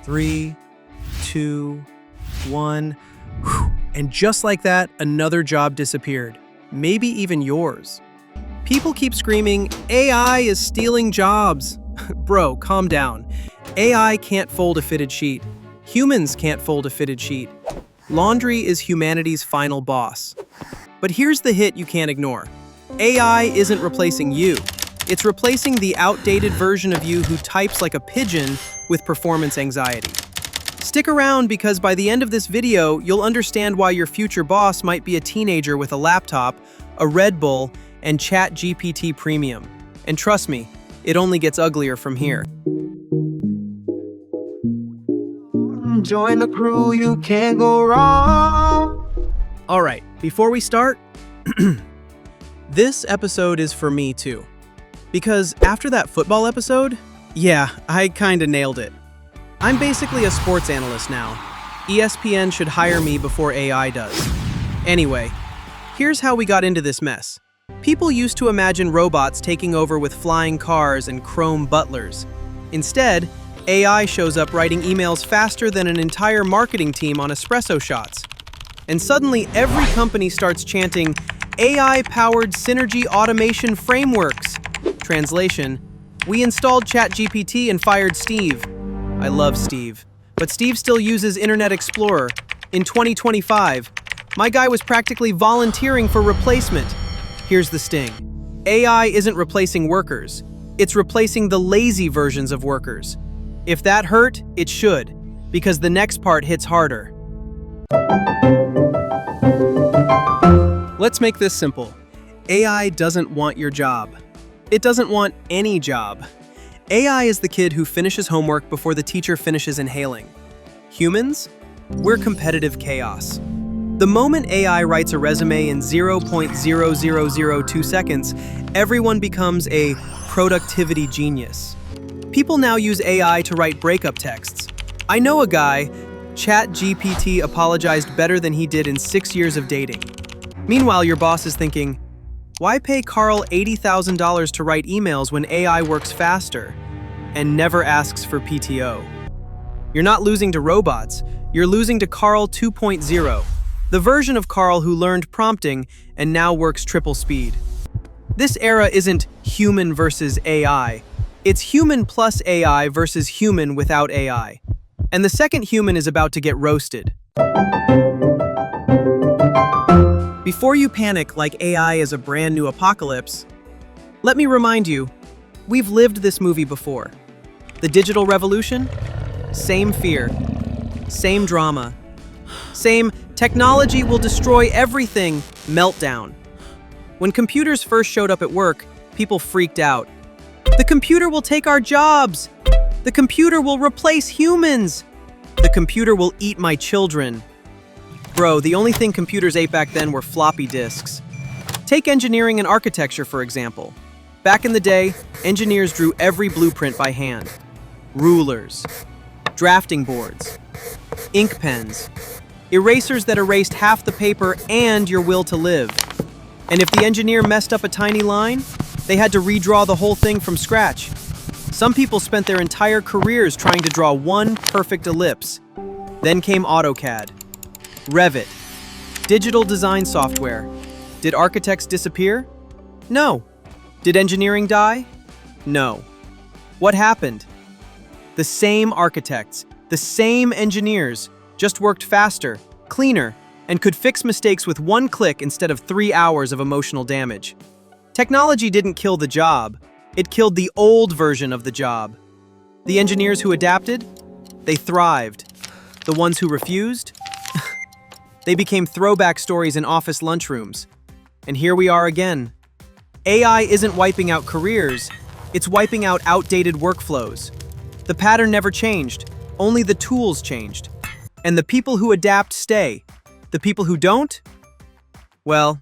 3, 2, 1. And just like that, another job disappeared. Maybe even yours. People keep screaming, AI is stealing jobs. Bro, calm down. AI can't fold a fitted sheet. Humans can't fold a fitted sheet. Laundry is humanity's final boss. But here's the hit you can't ignore. AI isn't replacing you. It's replacing the outdated version of you who types like a pigeon with performance anxiety. Stick around because by the end of this video, you'll understand why your future boss might be a teenager with a laptop, a Red Bull, and ChatGPT Premium. And trust me, it only gets uglier from here. Join the crew, you can't go wrong. All right, before we start, this episode is for me too. Because after that football episode, yeah, I kinda nailed it. I'm basically a sports analyst now. ESPN should hire me before AI does. Anyway, here's how we got into this mess. People used to imagine robots taking over with flying cars and chrome butlers. Instead, AI shows up writing emails faster than an entire marketing team on espresso shots. And suddenly, every company starts chanting, AI-powered synergy automation frameworks. Translation, we installed ChatGPT and fired Steve. I love Steve. But Steve still uses Internet Explorer. In 2025, my guy was practically volunteering for replacement. Here's the sting. AI isn't replacing workers. It's replacing the lazy versions of workers. If that hurt, it should, because the next part hits harder. Let's make this simple. AI doesn't want your job. It doesn't want any job. AI is the kid who finishes homework before the teacher finishes inhaling. Humans? We're competitive chaos. The moment AI writes a resume in 0.0002 seconds, everyone becomes a productivity genius. People now use AI to write breakup texts. I know a guy, ChatGPT apologized better than he did in 6 years of dating. Meanwhile, your boss is thinking, why pay Carl $80,000 to write emails when AI works faster and never asks for PTO? You're not losing to robots, you're losing to Carl 2.0, the version of Carl who learned prompting and now works triple speed. This era isn't human versus AI, it's human plus AI versus human without AI. And the second human is about to get roasted. Before you panic like AI is a brand new apocalypse, let me remind you, we've lived this movie before. The digital revolution? Same fear, same drama, same technology will destroy everything meltdown. When computers first showed up at work, people freaked out. The computer will take our jobs. The computer will replace humans. The computer will eat my children. Bro, the only thing computers ate back then were floppy disks. Take engineering and architecture, for example. Back in the day, engineers drew every blueprint by hand. Rulers, drafting boards, ink pens, erasers that erased half the paper and your will to live. And if the engineer messed up a tiny line, they had to redraw the whole thing from scratch. Some people spent their entire careers trying to draw one perfect ellipse. Then came AutoCAD. Revit, digital design software. Did architects disappear? No. Did engineering die? No. What happened? The same architects, the same engineers, just worked faster, cleaner, and could fix mistakes with one click instead of 3 hours of emotional damage. Technology didn't kill the job, it killed the old version of the job. The engineers who adapted, they thrived. The ones who refused, they became throwback stories in office lunchrooms. And here we are again. AI isn't wiping out careers, it's wiping out outdated workflows. The pattern never changed, only the tools changed. And the people who adapt stay. The people who don't? Well,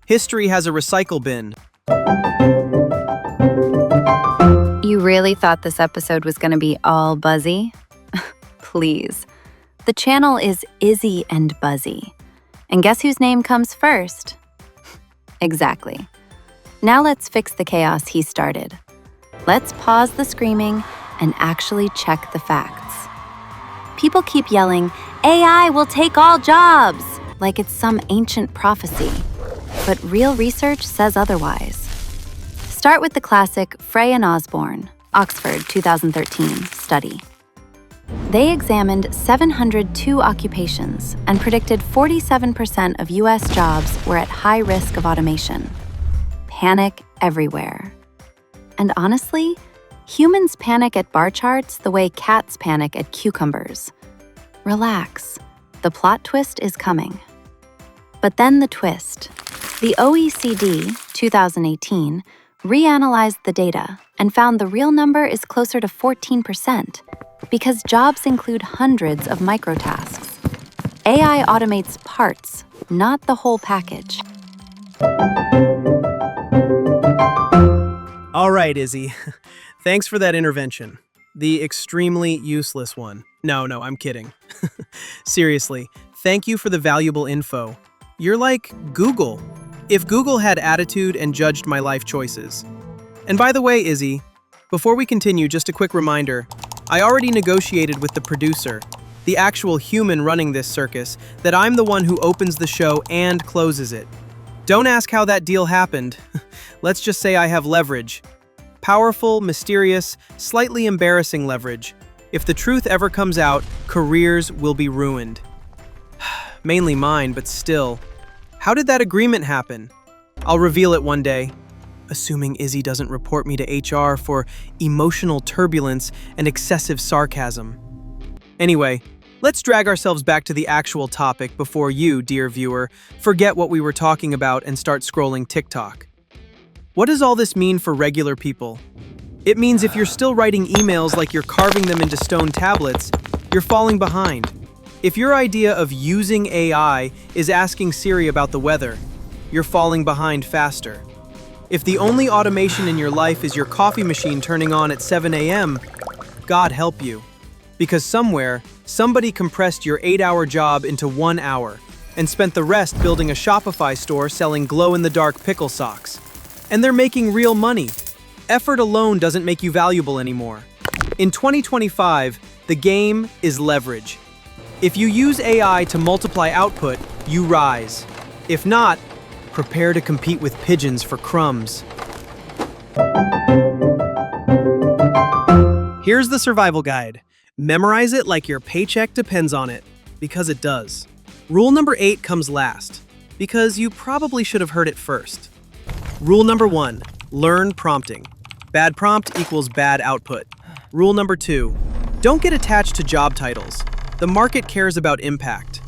history has a recycle bin. You really thought this episode was going to be all buzzy? Please. The channel is Izzy and Buzzi. And guess whose name comes first? Exactly. Now let's fix the chaos he started. Let's pause the screaming and actually check the facts. People keep yelling, AI will take all jobs, like it's some ancient prophecy. But real research says otherwise. Start with the classic Frey and Osborne, Oxford 2013 study. They examined 702 occupations and predicted 47% of US jobs were at high risk of automation. Panic everywhere. And honestly, humans panic at bar charts the way cats panic at cucumbers. Relax, the plot twist is coming. But then the twist. The OECD, 2018, reanalyzed the data and found the real number is closer to 14%, because jobs include hundreds of microtasks. AI automates parts, not the whole package. All right, Izzy. Thanks for that intervention. The extremely useless one. No, I'm kidding. Seriously, thank you for the valuable info. You're like Google. If Google had attitude and judged my life choices. And by the way, Izzy, before we continue, just a quick reminder, I already negotiated with the producer, the actual human running this circus, that I'm the one who opens the show and closes it. Don't ask how that deal happened. Let's just say I have leverage. Powerful, mysterious, slightly embarrassing leverage. If the truth ever comes out, careers will be ruined. Mainly mine, but still. How did that agreement happen? I'll reveal it one day. Assuming Izzy doesn't report me to HR for emotional turbulence and excessive sarcasm. Anyway, let's drag ourselves back to the actual topic before you, dear viewer, forget what we were talking about and start scrolling TikTok. What does all this mean for regular people? It means if you're still writing emails like you're carving them into stone tablets, you're falling behind. If your idea of using AI is asking Siri about the weather, you're falling behind faster. If the only automation in your life is your coffee machine turning on at 7 a.m., God help you. Because somewhere, somebody compressed your 8-hour job into 1 hour and spent the rest building a Shopify store selling glow-in-the-dark pickle socks. And they're making real money. Effort alone doesn't make you valuable anymore. In 2025, the game is leverage. If you use AI to multiply output, you rise. If not, prepare to compete with pigeons for crumbs. Here's the survival guide. Memorize it like your paycheck depends on it, because it does. Rule number 8 comes last, because you probably should have heard it first. Rule number 1, learn prompting. Bad prompt equals bad output. Rule number 2, don't get attached to job titles. The market cares about impact.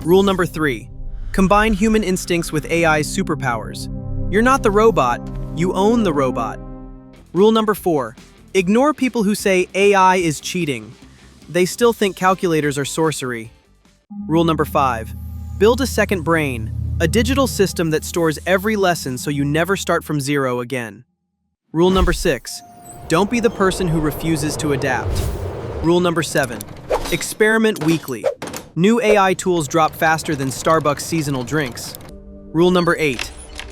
Rule number 3, combine human instincts with AI's superpowers. You're not the robot, you own the robot. Rule number 4, ignore people who say AI is cheating. They still think calculators are sorcery. Rule number 5, build a second brain, a digital system that stores every lesson so you never start from zero again. Rule number 6, don't be the person who refuses to adapt. Rule number 7, experiment weekly. New AI tools drop faster than Starbucks seasonal drinks. Rule number 8,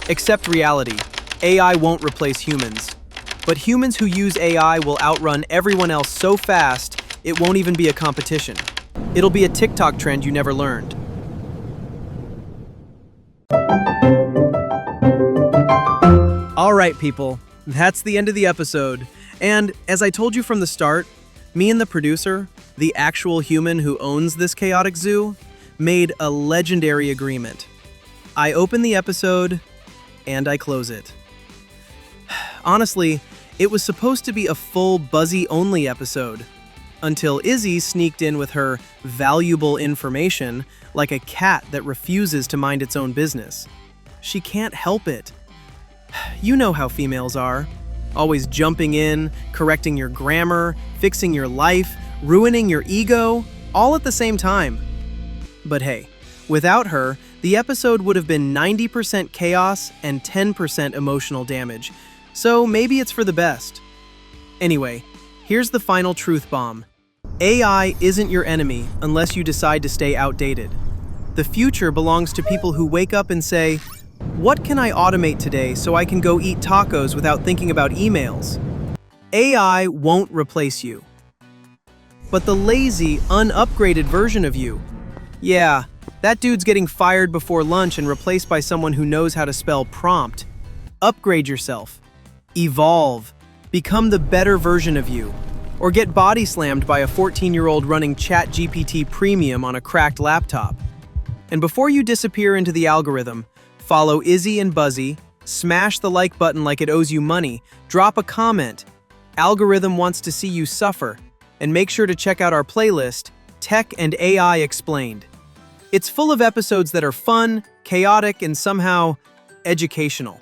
accept reality. AI won't replace humans. But humans who use AI will outrun everyone else so fast, it won't even be a competition. It'll be a TikTok trend you never learned. All right, people, that's the end of the episode. And as I told you from the start, me and the producer, the actual human who owns this chaotic zoo, made a legendary agreement. I open the episode, and I close it. Honestly, it was supposed to be a full Buzzy-only episode, until Izzy sneaked in with her valuable information like a cat that refuses to mind its own business. She can't help it. You know how females are. Always jumping in, correcting your grammar, fixing your life, ruining your ego, all at the same time. But hey, without her, the episode would have been 90% chaos and 10% emotional damage, so maybe it's for the best. Anyway, here's the final truth bomb. AI isn't your enemy unless you decide to stay outdated. The future belongs to people who wake up and say, what can I automate today so I can go eat tacos without thinking about emails? AI won't replace you. but the lazy, unupgraded version of you. Yeah, that dude's getting fired before lunch and replaced by someone who knows how to spell prompt. Upgrade yourself. Evolve. Become the better version of you. Or get body slammed by a 14-year-old running ChatGPT Premium on a cracked laptop. And before you disappear into the algorithm, follow Izzi and Buzzi, smash the like button like it owes you money, drop a comment. Algorithm wants to see you suffer. And make sure to check out our playlist, Tech and AI Explained. It's full of episodes that are fun, chaotic, and somehow educational.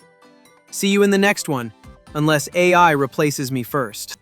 See you in the next one, unless AI replaces me first.